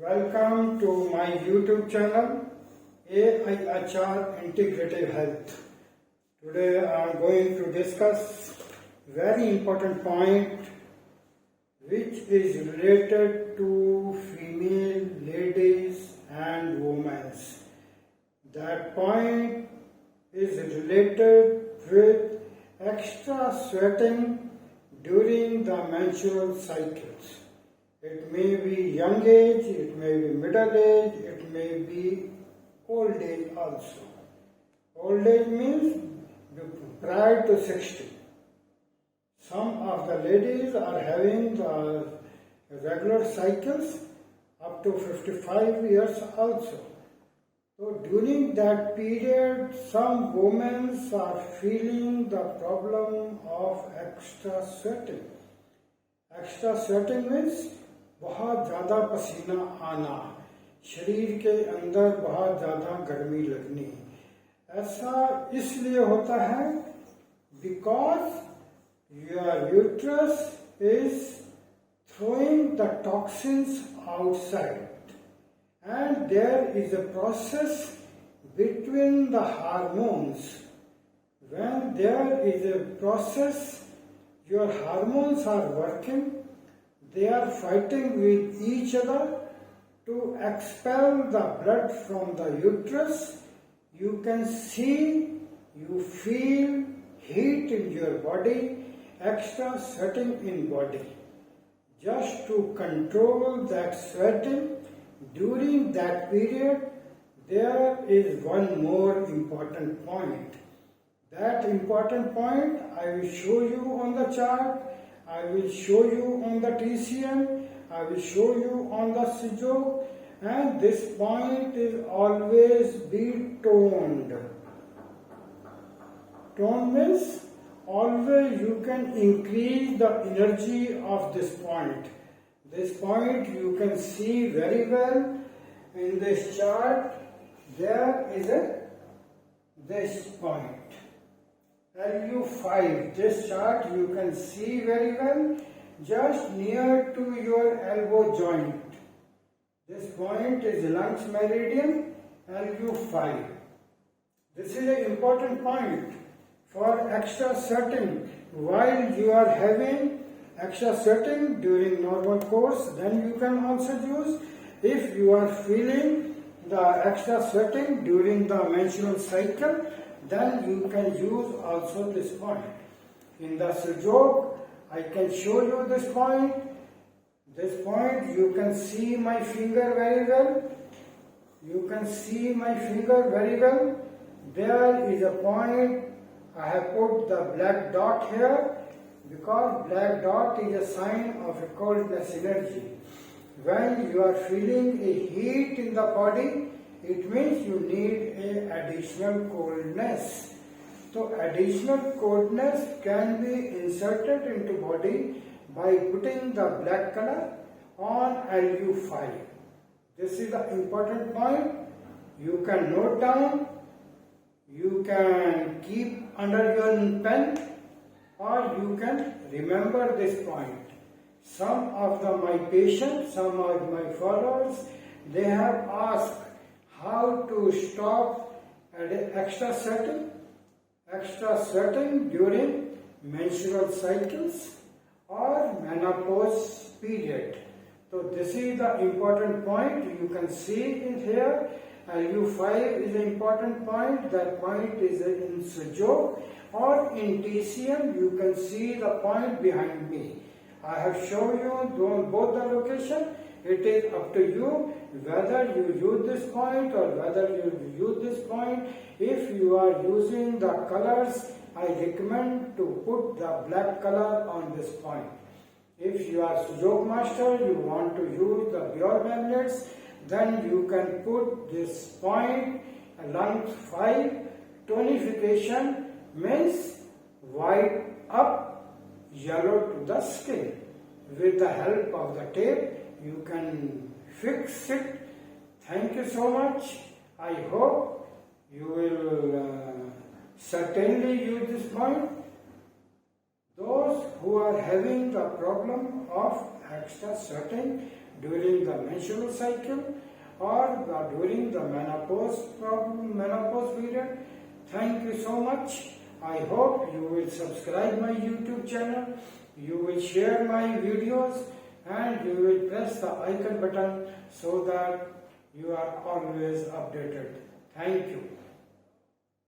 Welcome to my YouTube channel AIHR Integrative Health. Today I am going to discuss very important point which is related to female ladies and women. That point is related with extra sweating during the menstrual cycles. It may be young age, it may be middle age, it may be old age also. Old age means prior to 60. Some of the ladies are having the regular cycles up to 55 years also. So during that period, some women are feeling the problem of extra sweating. Extra sweating means बहुत ज़्यादा पसीना आना, शरीर के अंदर बहुत ज़्यादा गर्मी लगनी। ऐसा इसलिए होता है because your uterus is throwing the toxins outside and there is a process between the hormones. When there is a process, your hormones are working. They are fighting with each other to expel the blood from the uterus. You can see, you feel heat in your body, extra sweating in body. Just to control that sweating during that period, there is one more important point. That important point I will show you on the chart. I will show you on the TCM, I will show you on the Sijok, and this point is always be toned. Tone means always you can increase the energy of this point. This point you can see very well in this chart. There is this point. LU5, this chart you can see very well just near to your elbow joint. This point is lungs meridian LU5. This is an important point for extra sweating. While you are having extra sweating during normal course, then you can also use. If you are feeling the extra sweating during the menstrual cycle, then you can use also this point. In the Sujok, I can show you this point. This point, you can see my finger very well. You can see my finger very well. There is a point, I have put the black dot here because black dot is a sign of a coldness energy. When you are feeling a heat in the body, it means you need an additional coldness. So additional coldness can be inserted into body by putting the black color on LU5. This is the important point. You can note down, you can keep under your pen, or you can remember this point. Some of my patients, some of my followers, they have asked how to stop extra sweating during menstrual cycles or menopause period. So this is the important point. You can see in here, LU5 is an important point. That point is in Sujok, or in TCM you can see the point behind me. I have shown you both the location. It is up to you whether you use this point or whether you use this point. If you are using the colors, I recommend to put the black color on this point. If you are Sujok master, you want to use the pure magnets, then you can put this point, lung 5, tonification means white up, yellow to the skin. With the help of the tape, you can fix it. Thank you so much. I hope you will certainly use this point. Those who are having the problem of extra sweating during the menstrual cycle or during the menopause period. Thank you so much. I hope you will subscribe my YouTube channel, you will share my videos, and you will press the icon button so that you are always updated. Thank you.